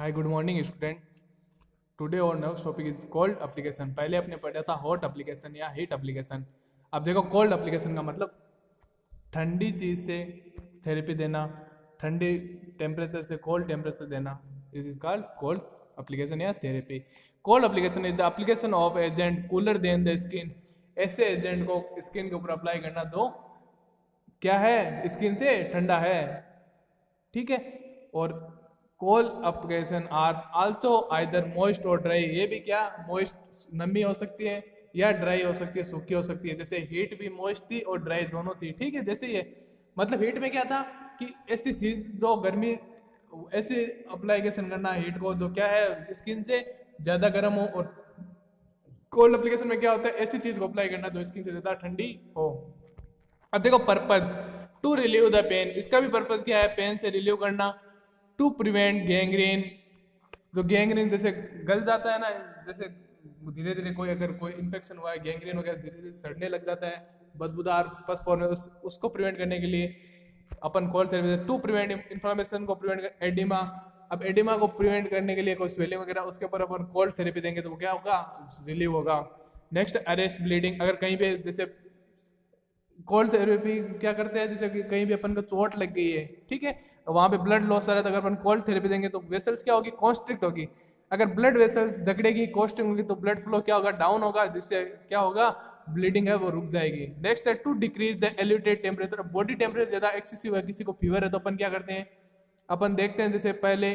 हाय good morning student. Today और next topic is cold application. पहले आपने पढ़ा था हॉट एप्लीकेशन या हीट एप्लीकेशन। अब देखो कोल्ड एप्लीकेशन का मतलब ठंडी चीज़ से थेरेपी देना, ठंडी टेम्परेचर से कोल्ड टेम्परेचर देना। This is called cold application या therapy. Cold application is the application of agent cooler than the skin. ऐसे एजेंट को स्किन के ऊपर अप्लाई करना जो क्या है, स्किन से ठंडा है, ठीक है। और cold application are also either moist or dry. ये भी क्या, मॉइस्ट नमी हो सकती है या ड्राई हो सकती है, सूखी हो सकती है। जैसे हीट भी मॉइस्ट थी और ड्राई दोनों थी, ठीक है। जैसे ये मतलब हीट में क्या था कि ऐसी चीज जो गर्मी, ऐसे अप्लीकेशन करना हीट को जो क्या है स्किन से ज्यादा गर्म हो। और कोल्ड एप्लीकेशन में क्या होता है, ऐसी चीज को अप्लाई करना जो स्किन से ज्यादा ठंडी हो। अब देखो purpose to relieve the pain. इसका भी पर्पज क्या है, पेन से रिलीव करना। To prevent gangrene. जो गैंग्रीन जैसे गल जाता है ना, जैसे धीरे धीरे कोई अगर कोई इन्फेक्शन हुआ है, गैंग्रीन वगैरह धीरे धीरे सड़ने लग जाता है, बदबूदार पस फॉर्म में, उसको प्रिवेंट करने के लिए अपन cold therapy. To prevent inflammation को प्रिवेंट, एडिमा। अब एडिमा को प्रिवेंट करने के लिए कोई स्वेलिंग वगैरह, उसके ऊपर अपन कोल्ड थेरेपी देंगे तो वो क्या होगा, रिलीव होगा। Next arrest bleeding. अगर कहीं पे जैसे कोल्ड थेरेपी क्या करते हैं, जैसे कि कहीं भी अपन को चोट लग गई है, ठीक है, वहां पे ब्लड लॉस आ रहा है, तो अगर अपन कोल्ड थेरेपी देंगे तो वेसल्स क्या होगी, कॉन्स्ट्रिक्ट होगी। अगर ब्लड वेसल्स जकड़ेगी, कॉन्स्ट्रिक्ट होगी, तो ब्लड फ्लो क्या होगा, डाउन होगा, जिससे क्या होगा, ब्लीडिंग है वो रुक जाएगी। नेक्स्ट है to decrease the elevated temperature. Body temperature ज्यादा एक्सेसिव है, किसी को फीवर है, तो अपन क्या करते हैं, अपन देखते हैं जैसे पहले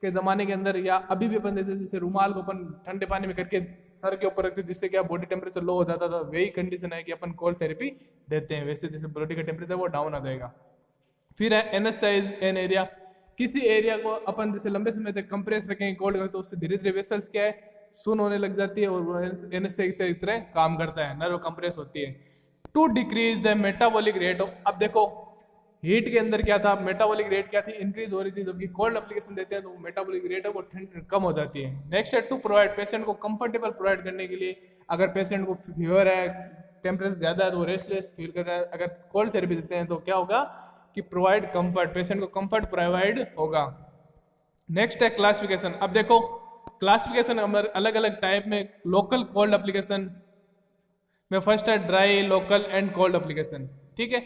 के जमाने के अंदर या अभी भी अपन जैसे जैसे रुमाल को अपन ठंडे पानी में करके सर के ऊपर रखते, जिससे क्या बॉडी टेम्परेचर लो हो जाता था। वही कंडीशन है कि अपन कोल्ड थेरेपी देते हैं, वैसे जैसे बॉडी का टेम्परेचर वो डाउन आ जाएगा। फिर है एनेस्थेटाइज एन एरिया। किसी एरिया को अपन जैसे लंबे समय तक कंप्रेस रखेंगे कोल्ड का, तो उससे धीरे धीरे वेसल्स क्या है, सुन होने लग जाती है, और एनेस्थेटिक की तरह काम करता है, नर्व कंप्रेस होती है। To decrease the metabolic rate of. अब देखो हीट के अंदर क्या था, मेटाबॉलिक रेट क्या थी, इंक्रीज हो रही थी, जबकि कोल्ड एप्लीकेशन देते हैं तो मेटाबॉलिक रेट है वो कम हो जाती है। नेक्स्ट है टू प्रोवाइड, पेशेंट को कंफर्टेबल प्रोवाइड करने के लिए। अगर पेशेंट को फीवर है, टेम्परेचर ज्यादा है, तो वो रेस्टलेस फील कर रहा है, अगर कोल्ड थेरेपी देते हैं तो क्या होगा कि प्रोवाइड कंफर्ट, पेशेंट को कंफर्ट प्रोवाइड होगा। नेक्स्ट है क्लासिफिकेशन। अब देखो क्लासिफिकेशन अलग अलग टाइप में लोकल कोल्ड एप्लीकेशन में फर्स्ट है dry, local and cold application, ठीक है।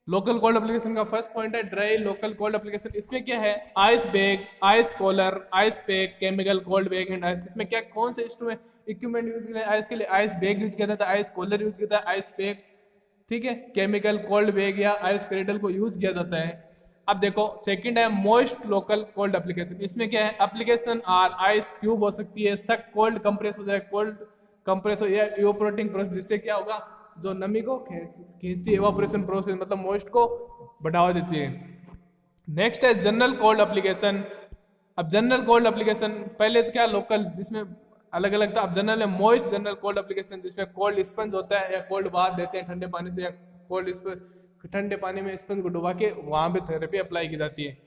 लोकल कोल्ड एप्लीकेशन का फर्स्ट पॉइंट है ड्राई लोकल कोल्ड एप्लीकेशन। इसमें क्या है, ice bag, ice collar, ice pack, chemical cold bag and ice. इसमें क्या कौन से इंस्ट्रूमेंट इक्विपमेंट यूज किया, आइस के लिए आइस बैग यूज किया जाता है, आइस कॉलर यूज किया जाता है, आइस पैक, ठीक है, केमिकल कोल्ड बैग या आइस क्रेडल को यूज किया जाता है। अब देखो सेकंड है मोस्ट लोकल कोल्ड एप्लीकेशन। इसमें क्या है, एप्लीकेशन आर आइस क्यूब हो सकती है, सक कोल्ड कंप्रेस हो जाए, कोल्ड कंप्रेस हो, या इवेपोरेटिंग प्रोसेस, जिससे क्या होगा, जो नमी को खींचती है, इवेपोरेशन प्रोसेस, मतलब मॉइस्ट को बढ़ावा देती है। नेक्स्ट है जनरल कोल्ड एप्लीकेशन। अब जनरल कोल्ड एप्लीकेशन पहले तो क्या लोकल, जिसमें अलग अलग था, अब जनरल है मॉइस्ट जनरल कोल्ड एप्लीकेशन, जिसमें कोल्ड स्पंज होता है या कोल्ड बाथ देते हैं ठंडे पानी से, या कोल्ड ठंडे पानी में स्पंज को डुबा के वहां पे थेरेपी अप्लाई की जाती है।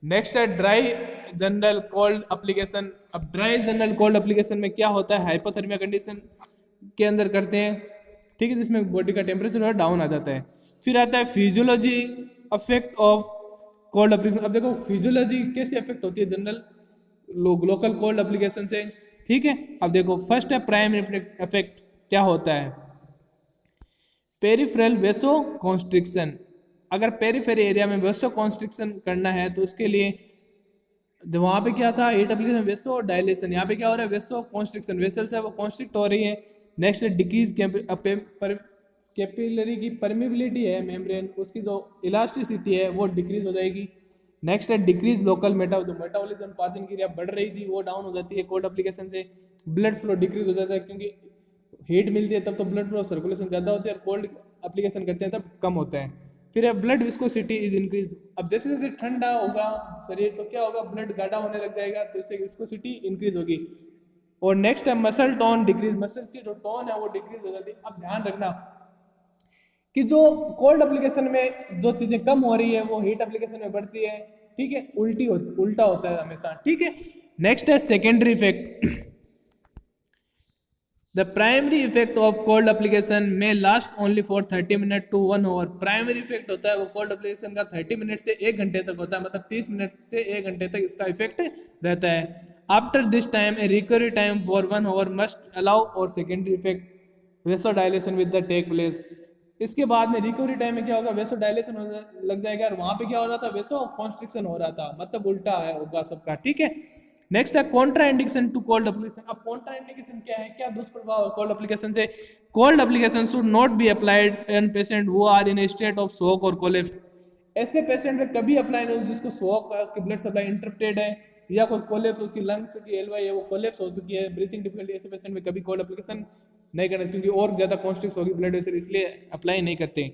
नेक्स्ट है ड्राई जनरल कोल्ड एप्लीकेशन। अब ड्राई जनरल कोल्ड एप्लीकेशन में क्या होता है, हाइपोथर्मिया कंडीशन के अंदर करते हैं, ठीक है, जिसमें बॉडी का टेम्परेचर डाउन आ जाता है। फिर आता है physiology affect of cold application. अब देखो फिजियोलॉजी कैसे अफेक्ट होती है जनरल लोकल कोल्ड एप्लीकेशन से, ठीक है। अब देखो फर्स्ट है प्राइमरी इफेक्ट, क्या होता है, पेरिफेरल वेसो कॉन्स्ट्रिक्शन। अगर पेरिफेरी एरिया में वेसो कॉन्स्ट्रिक्शन करना है तो उसके लिए वहां पे क्या था, हीट एप्लीकेशन वेसो डायलेशन, यहाँ पे क्या हो रहा है, वेसो कॉन्स्ट्रिक्शन, वेसल्स है वो कॉन्स्ट्रिक्ट हो रही है। नेक्स्ट डिक्रीज कैपिलरी की परमिबिलिटी है मेम्ब्रेन, उसकी जो इलास्टिसिटी है वो डिक्रीज हो जाएगी। नेक्स्ट है डिक्रीज लोकल जो मेटाबॉलिज्म, पाचन क्रिया बढ़ रही थी वो डाउन हो जाती है कोल्ड एप्लीकेशन से। ब्लड फ्लो डिक्रीज हो जाता है, क्योंकि हीट मिलती है तब तो ब्लड फ्लो सर्कुलेशन ज़्यादा होती है, और कोल्ड एप्लीकेशन करते हैं तब कम होता है। फिर है ब्लड विस्कोसिटी इज इंक्रीज। अब जैसे जैसे ठंडा होगा शरीर तो क्या होगा, ब्लड गाढ़ा होने लग जाएगा, तो इससे विस्कोसिटी इंक्रीज होगी। और नेक्स्ट है मसल टोन डिक्रीज, मसल की जो टोन है वो डिक्रीज हो जाती है। अब ध्यान रखना कि जो कोल्ड एप्लीकेशन में जो चीजें कम हो रही है वो हीट एप्लीकेशन में बढ़ती है, ठीक है, उल्टा होता है हमेशा, ठीक है। नेक्स्ट है secondary effect. The primary effect of cold application में last only for 30 minute to 1 hour. Primary effect होता है वो कोल्ड एप्लीकेशन का 30 मिनट से 1 घंटे तक होता है, मतलब 30 मिनट से 1 घंटे तक इसका इफेक्ट रहता है। After this time a recovery time for 1 hour must allow और secondary effect vasodilation with the take place. इसके बाद में रिकवरी टाइम में क्या होगा, वेसोडाइलेशन लग जाएगा, और वहां पे क्या हो रहा था, वेसो कॉन्स्ट्रिक्शन हो रहा था, मतलब उल्टा है होगा सबका, ठीक है। नेक्स्ट है contraindication to cold application. अब कॉन्ट्रा इंडिकेशन क्या है, क्या दुष्प्रभाव है कोल्ड एप्लीकेशन से। Cold application should not be applied in patient who are in state of shock और कोलैप्स। ऐसे पेशेंट में कभी अप्लाई नहीं हो जिसको शॉक है, उसकी ब्लड सप्लाई इंटरप्टेड है, या कोई कोलैप्स, उसकी लंग्स की एलवाई है वो कोलैप्स हो चुकी है, ब्रीथिंग डिफिकल्टी, ऐसे पेशेंट में कभी कोल्ड एप्लीकेशन नहीं करना, क्योंकि और ज्यादा कॉन्स्ट्रिक्ट होगी ब्लड वेसल, इसलिए अप्लाई नहीं करते।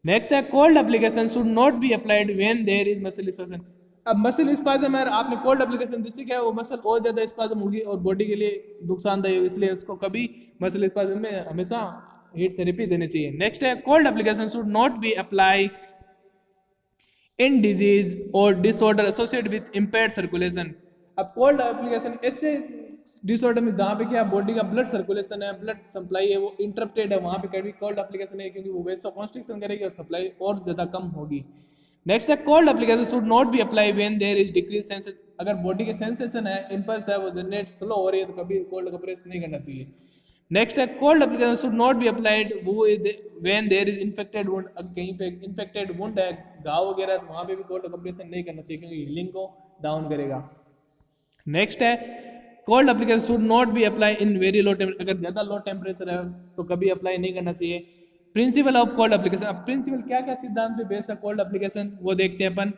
नेक्स्ट है cold application should not be applied when there is muscle spasm. अब मसल स्पाज़म है, आपने कोल्ड एप्लीकेशन जिससे क्या है वो मसल और ज्यादा स्पाज़म होगी और बॉडी के लिए नुकसानदायक होगी, इसलिए उसको कभी मसल स्पाज़म में हमेशा हीट थेरेपी देनी चाहिए। नेक्स्ट है cold application should not be apply in disease और disorder associated with impaired circulation. अब कोल्ड एप्लीकेशन ऐसे डिसऑर्डर में जहाँ पे क्या बॉडी का ब्लड सर्कुलेशन है, ब्लड सप्लाई है वो इंटरप्टेड है, वहाँ पे कभी कोल्ड एप्लीकेशन है, क्योंकि वो वैसा कॉन्स्ट्रिक्शन करेगी और सप्लाई और ज़्यादा कम होगी। नेक्स्ट है cold application should not be apply when there is decrease sensation. अगर बॉडी के सेंसेशन है, इंपल्स है, वो जनरेट स्लो हो रही है, तो कभी कोल्ड का प्रेस नहीं करना चाहिए। नेक्स्ट है cold application should not be applied when there is infected wound. अगर कहीं पे इन्फेक्टेड वुंड है, घाव वगैरह, तो वहाँ पे भी कोल्ड एप्लीकेशन नहीं करना चाहिए, क्योंकि हीलिंग को डाउन करेगा। नेक्स्ट है cold application should not be apply in very low temperature. अगर ज़्यादा लो टेम्परेचर है तो कभी अप्लाई नहीं करना चाहिए। Principle of cold application. अब प्रिंसिपल क्या क्या सिद्धांत पे बेस्ड है कोल्ड एप्लीकेशन, वो देखते हैं अपन।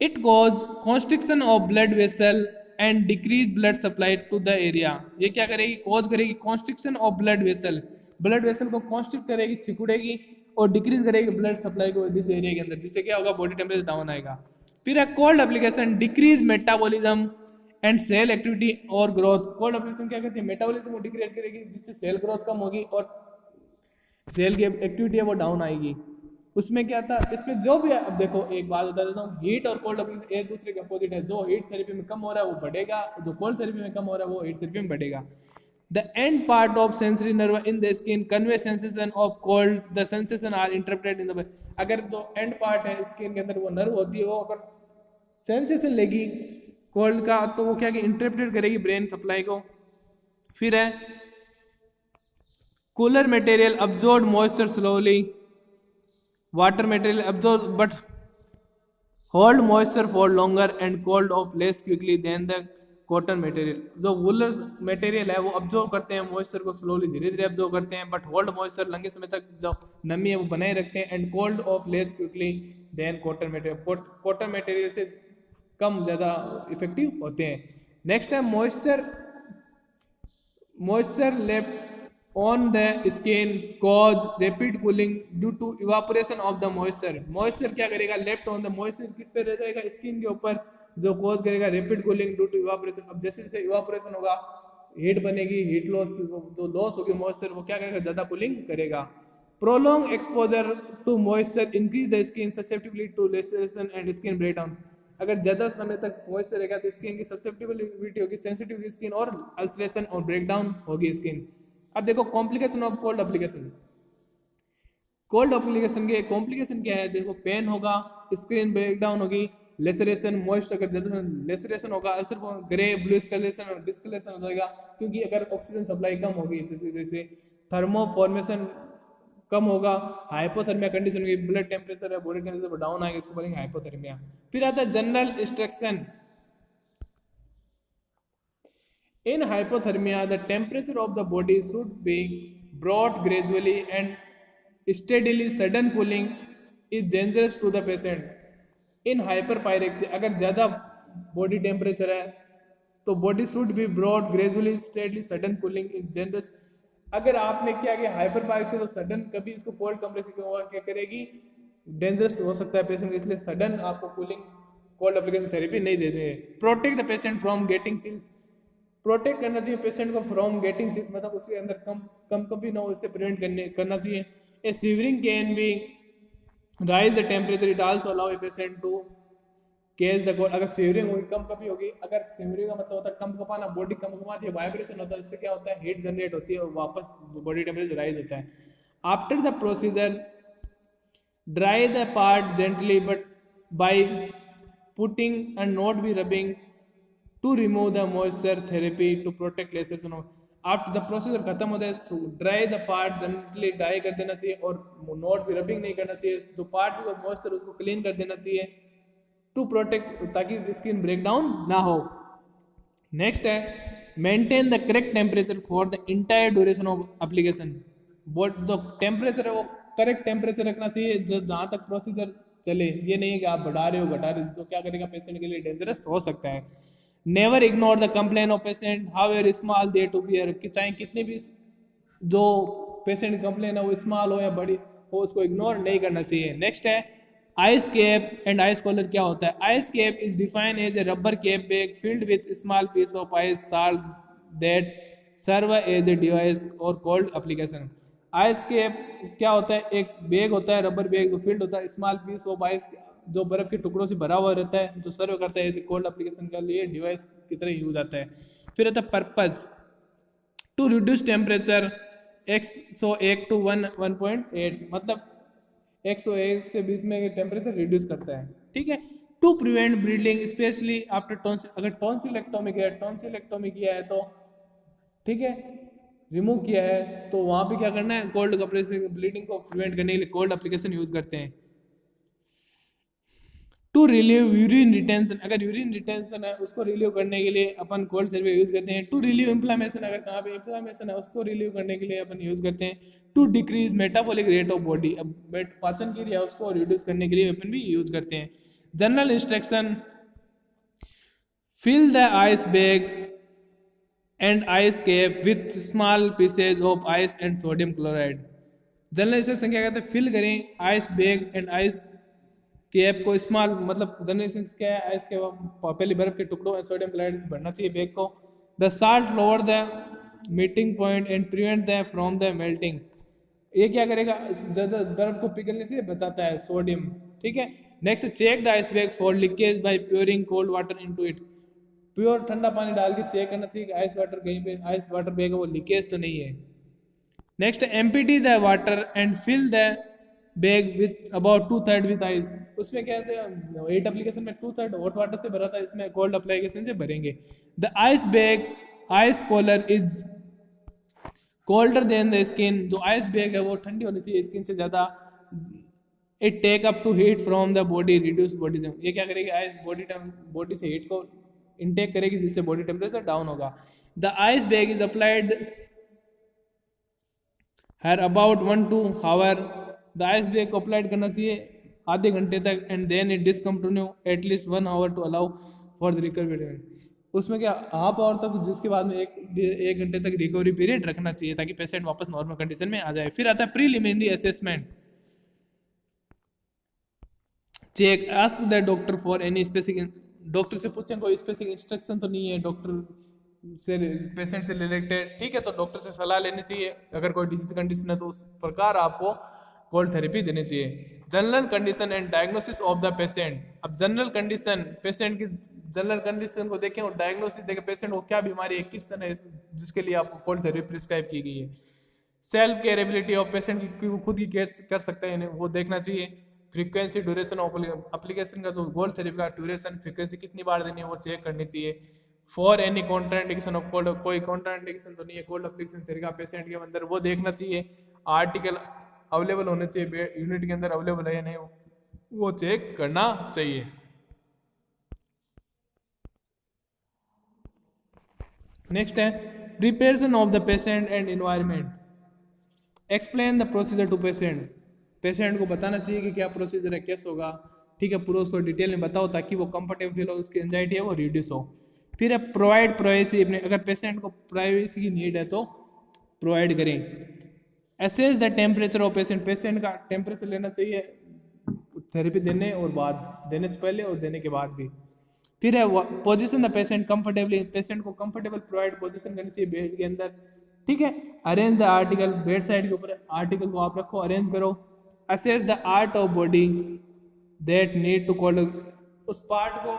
It cause constriction of blood vessel and decrease blood supply to the area. ये क्या करेगी, कॉज करेगी constriction of blood vessel, blood vessel को कॉन्स्ट्रिक्ट करेगी, सिकुड़ेगी, और डिक्रीज करेगी ब्लड सप्लाई को इस एरिया के अंदर, जिससे क्या होगा, बॉडी टेम्परेचर डाउन आएगा। फिर है cold application decrease metabolism and cell activity और ग्रोथ। कोल्ड एप्लीकेशन क्या करती है, मेटाबॉलिज्म को डिक्रीज करेगी, जिससे सेल ग्रोथ कम होगी और सेल की एक्टिविटी है वो डाउन आएगी। उसमें क्या था, इसमें जो भी है, अब देखो एक बात बता देता हूँ, हीट और कोल्ड एप्लीकेशन एक दूसरे के अपोजिट है। जो हीट थेरेपी में कम हो रहा है वो बढ़ेगा, जो कोल्ड थेरेपी में कम हो रहा है वो हीट थेरेपी में बढ़ेगा। The end part of sensory nerve in the skin convey sensation of cold, the sensation are interpreted in the. अगर जो एंड पार्ट है स्किन के अंदर वो नर्व होती है, वो अगर सेंसेशन लेगी कोल्ड का, तो वो क्या कि इंटरप्रेट करेगी ब्रेन सप्लाई को। फिर है cooler material absorb moisture slowly, water material absorb but hold moisture for longer and cold of less quickly than the cotton material. जो वूलर मटेरियल है वो अब्जॉर्ब करते हैं मॉइस्चर को, स्लोली धीरे धीरे अब्जॉर्ब करते हैं, बट होल्ड मॉइस्चर लंबे समय तक जो नमी है वो बनाए रखते हैं, and cold of less quickly than cotton material. Cotton material से कम ज़्यादा इफेक्टिव होते हैं। नेक्स्ट है moisture left on the skin cause rapid cooling due to evaporation of the moisture. Moisture क्या करेगा, लेफ्ट ऑन द मॉइस्चर किस पे रह जाएगा, स्किन के ऊपर, जो कॉज करेगा rapid cooling due to evaporation. अब जैसे जैसे इवापोरेशन होगा हीट बनेगी, हीट लॉस, जो लॉस होगी मॉइस्चर, वो क्या करेगा, ज़्यादा कूलिंग करेगा। Prolong exposure to moisture increase the skin susceptibility to laceration and skin breakdown. अगर ज़्यादा समय तक मॉइस्चर रहेगा तो स्किन की ससेप्टिबिलिटी होगी, सेंसिटिव होगी स्किन, और अल्सरेशन और ब्रेकडाउन होगी स्किन। अब देखो complication of cold application. Cold application के कॉम्प्लिकेशन क्या है, देखो पेन होगा, स्किन ब्रेकडाउन होगी, लेसरेशन, मॉइस्ट, अगर ज़्यादा लेसरेशन होगा, अल्सर ग्रे ब्लूइश कलरेशन और डिस्कलरेशन हो जाएगा, क्योंकि अगर ऑक्सीजन सप्लाई कम होगी तो इसी वजह से थर्मो फॉर्मेशन कम होगा, हाइपोथर्मिया कंडीशन होगी, ब्लड टेम्परेचर है बॉडी टेम्परेचर डाउन आएगा, इसको बोलेंगे हाइपोथर्मिया। फिर आता है general instruction. In hypothermia, the temperature of the body should be brought gradually and steadily. Sudden cooling is dangerous to the patient. In hyperpyrexia, अगर ज़्यादा body temperature है तो body should be brought gradually, steadily. Sudden cooling is dangerous. अगर आपने क्या किया hyperpyrexia, तो sudden कभी इसको कोल्ड कंप्रेशन क्या करेगी, डेंजरस हो सकता है पेशेंट, इसलिए सडन आपको कूलिंग कोल्ड एप्लीकेशन थेरेपी नहीं देनी है। Protect the patient from getting chills. Protect करना चाहिए पेशेंट को फ्रॉम गेटिंग चिल्स, मतलब उसके अंदर कम कभी ना हो, इससे प्रिवेंट करना चाहिए। A shivering can be raise the temperature, it also allow a patient to cage the cold, अगर शिवरिंग होगी कम कपी होगी, अगर शिवरिंग का मतलब होता है कम कपाना, बॉडी कम कपाती है, वाइब्रेशन होता है, इससे क्या होता है हीट जनरेट होती है और वापस बॉडी टेम्परेचर राइज होता है। After the procedure dry the part gently but by putting and not be rubbing to remove the moisture therapy to protect lesions. After the procedure खत्म होता है, dry the part gently dry कर देना चाहिए और not भी rubbing नहीं करना चाहिए, जो पार्ट भी मॉइस्चर उसको क्लीन कर देना चाहिए टू प्रोटेक्ट, ताकि स्किन ब्रेकडाउन ना हो। नेक्स्ट है maintain the correct temperature for the entire duration of application. जो टेम्परेचर है वो करेक्ट टेम्परेचर रखना चाहिए जो जहाँ तक प्रोसीजर चले, ये नहीं है कि आप बढ़ा रहे हो घटा रहे हो, तो क्या करेगा पेशेंट के लिए डेंजरस हो सकता है। Never ignore the complain of patient however small they to bear, कि चाहे कितनी भी जो पेशेंट कंप्लेन है वो स्मॉल हो या बड़ी हो, उसको इग्नोर नहीं करना चाहिए। नेक्स्ट है ice cap and ice collar. क्या होता है? Ice cap is defined as a rubber cap bag filled with small piece of ice salt that serve as a device और कोल्ड एप्लीकेशन। आइस कैप क्या होता है? एक bag होता है, रबर बैग जो फिल्ड होता है स्मॉल पीस ऑफ आइस, जो बर्फ के टुकड़ों से भरा हुआ रहता है, जो सर्व करता है एज ए कोल्ड एप्लीकेशन के लिए डिवाइस की तरह यूज आता है। फिर आता है purpose to reduce temperature 101 to 1.8, मतलब 101 से 20 में टेम्परेचर रिड्यूस करता है। ठीक है। To prevent bleeding specially after tonsil, अगर टॉन्सिलेक्टोमी किया है, टॉन्सिलेक्टोमी किया है तो ठीक है, रिमूव किया है तो वहाँ पे क्या करना है, कोल्ड कपड़े से ब्लीडिंग को प्रिवेंट करने के लिए कोल्ड एप्लीकेशन यूज करते हैं। टू रिलीव यूरिन रिटेंशन, अगर यूरिन रिटेंशन है उसको रिलीव करने के लिए अपन कोल्ड थेरेपी यूज करते हैं। टू रिलीव इन्फ्लामेशन, अगर कहाँ पे इन्फ्लामेशन है उसको रिलीव करने के लिए अपन यूज करते हैं। To decrease metabolic rate of body, अब पाचन क्रिया उसको रिड्यूस करने के लिए अपन भी यूज करते हैं। General instruction fill the ice bag and ice cap with small pieces of ice and sodium chloride. General instruction क्या कहते हैं? फिल करें ice bag and ice cap को स्मॉल, मतलब जनरल इंस्ट्रक्शन क्या है? आइस के पहले बर्फ के टुकड़ों सोडियम क्लोराइड से भरना चाहिए बैग को। The salt lower the meeting point and prevent the from the melting, ये क्या करेगा? ज़्यादा बर्फ को पिघलने से बचाता है सोडियम। ठीक है। Next check the ice bag for leakage by pouring cold water into it, pour ठंडा पानी डाल के चेक करना चाहिए कि आइस वाटर कहीं पे आइस वाटर बैग है वो लीकेज तो नहीं है। Next empty the water and fill the bag with about 2/3 with ice, उसमें क्या कहते हैं हीट एप्लीकेशन में 2/3 हॉट वाटर से भरा था, इसमें कोल्ड एप्लीकेशन से भरेंगे। The ice bag ice collar is colder than the skin, जो आइस बैग है वो ठंडी होनी चाहिए स्किन से ज़्यादा। It take up to heat from the body reduce body, ये क्या करेगी? आइस बॉडी से हीट को इनटेक करेगी जिससे बॉडी टेम्परेचर डाउन होगा। The ice bag is applied हर about 1-2 hour, the ice bag को अप्लाइड करना चाहिए आधे घंटे तक and then it discontinue at least 1 hour to allow for the recovery. उसमें क्या हाफ आवर तक, जिसके बाद में एक घंटे तक रिकवरी पीरियड रखना चाहिए ताकि पेशेंट वापस नॉर्मल कंडीशन में आ जाए। फिर आता है preliminary assessment. Check ask the doctor for any specific, doctor से पूछें कोई स्पेसिफिक इंस्ट्रक्शन तो नहीं है डॉक्टर से पेशेंट से रिलेटेड। ठीक है, तो डॉक्टर से सलाह लेनी चाहिए, अगर कोई डिजीज कंडीशन है तो उस प्रकार आपको कोल्ड थेरेपी देनी चाहिए। General condition and diagnosis of the patient, अब जनरल कंडीशन, पेशेंट की जनरल कंडीशन को देखें और डायग्नोसिस देखें पेशेंट को क्या बीमारी है, किस तरह जिसके लिए आपको कोल्ड थेरेपी प्रिस्क्राइब की गई है। Self care ability of patient की वो खुद की केयर कर सकते हैं वो देखना चाहिए। फ्रीक्वेंसी ड्यूरेशन ऑफ एप्लीकेशन का, जो कोल्ड थेरेपी का ड्यूरेशन फ्रीक्वेंसी कितनी बार देनी है वो चेक करनी चाहिए। For any contraindication of cold, कोई कॉन्ट्राइंडिकेशन तो नहीं है कोल्ड एप्लीकेशन थेरेपी का पेशेंट के अंदर, वो देखना चाहिए। आर्टिकल अवेलेबल होने चाहिए यूनिट के अंदर, अवेलेबल है या नहीं वो चेक करना चाहिए। नेक्स्ट है preparation of the patient and environment. Explain the procedure to patient, patient को बताना चाहिए कि क्या प्रोसीजर है, कैसे होगा। ठीक है, पूरा उसको डिटेल में बताओ ताकि वो कंफर्टेबल फील हो, उसकी एंजाइटी है वो रिड्यूस हो। फिर है प्रोवाइड प्राइवेसी, अपने अगर पेशेंट को प्राइवेसी की नीड है तो प्रोवाइड करें। Assess the temperature of patient, patient का टेम्परेचर लेना चाहिए थेरेपी देने और बाद, देने से पहले और देने के बाद भी। फिर है position the patient comfortably, patient को कंफर्टेबल प्रोवाइड पोजीशन करनी चाहिए बेड के अंदर। ठीक है, arrange the article, bed side के ऊपर आर्टिकल को आप रखो, अरेंज करो। Assess the part of body that need to cold, उस पार्ट को,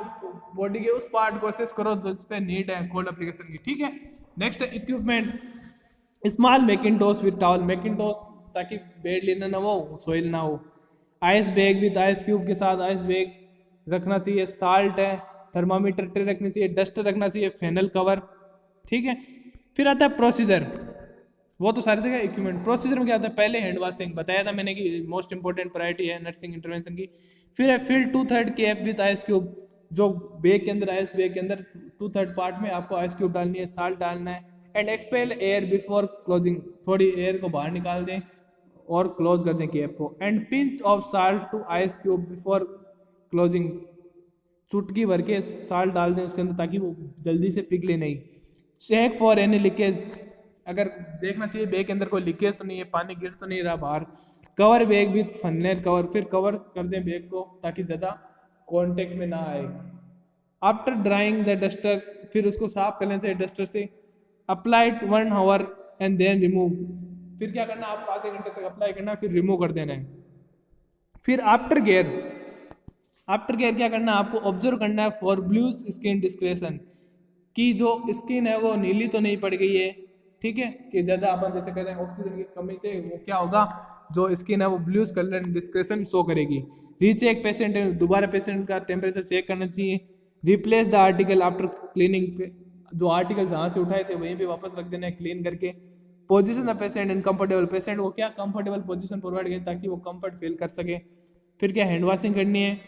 बॉडी के उस पार्ट को असेस करो जो इस पे नीड है कोल्ड एप्लीकेशन की, ठीक है। Next equipment, small Macintosh with towel, Macintosh ताकि बेड लिनन ना हो, सोइल ना हो। Ice bag with ice cube के साथ आइस बैग रखना चाहिए। साल्ट है, थर्मामीटर ट्रे रखनी चाहिए, डस्टर रखना चाहिए, फेनल कवर, ठीक है। फिर आता है प्रोसीजर, वो तो सारे थे इक्विपमेंट। प्रोसीजर में क्या होता है, पहले हैंड वॉशिंग बताया था मैंने कि मोस्ट इंपॉर्टेंट प्रायोरिटी है नर्सिंग इंटरवेंशन की। फिर है fill 2/3 KF with ice cube, जो बैग के अंदर, आइस बैग के अंदर 2/3 पार्ट में आपको आइस क्यूब डालनी है, साल्ट डालना है। And expel air before closing, थोड़ी एयर को बाहर निकाल दें और क्लोज कर दें केएफ को। And pinch of salt to ice cube before closing, चुटकी भर के साल्ट डाल दें उसके अंदर ताकि वो जल्दी से पिघले नहीं। चेक फॉर एनी लीकेज, अगर देखना चाहिए बैग के अंदर कोई लीकेज तो नहीं है, पानी गिर तो नहीं रहा बाहर। Cover bag with funnel cover, फिर कवर कर दें बैग को ताकि ज़्यादा कांटेक्ट में ना आए। आफ्टर ड्राइंग द डस्टर, फिर उसको साफ कर लेना चाहिए डस्टर से। Apply 1 hour and then remove, फिर क्या करना है आपको आधे घंटे तक अप्लाई करना है, फिर रिमूव कर देना है। फिर आफ्टर केयर, आफ्टर केयर क्या करना है आपको, ऑब्जर्व करना है फॉर ब्लू स्किन डिस्क्रेशन, कि जो स्किन है वो नीली तो नहीं पड़ गई है, ठीक है। कि ज़्यादा अपन जैसे कहते हैं ऑक्सीजन की कमी से वो क्या होगा, जो स्किन है वो ब्लू कलर डिस्क्रेशन शो करेगी। रीचेक पेशेंट, दोबारा पेशेंट का टेम्परेचर चेक करना चाहिए। Replace the article after cleaning, जो आर्टिकल जहाँ से उठाए थे वहीं पे वापस रख देना है क्लीन करके। Position the patient in comfortable, patient को क्या कंफर्टेबल पोजीशन प्रोवाइड करें ताकि वो कंफर्ट फील कर सके। फिर क्या हैंड वॉशिंग करनी है।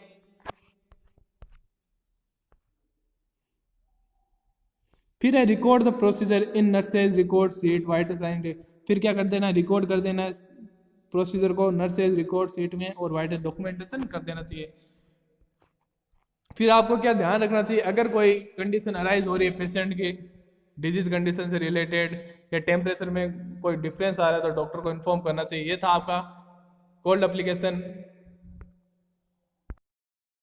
फिर है record the procedure in nurses record sheet white sign, फिर क्या कर देना, रिकॉर्ड कर देना प्रोसीजर को नर्सेज रिकॉर्ड सीट में और वाइट डॉक्यूमेंटेशन कर देना चाहिए। फिर आपको क्या ध्यान रखना चाहिए, अगर कोई कंडीशन अराइज हो रही है पेशेंट की डिजीज कंडीशन से रिलेटेड या टेम्परेचर में कोई डिफरेंस आ रहा है तो डॉक्टर को इन्फॉर्म करना चाहिए। ये था आपका कोल्ड एप्लीकेशन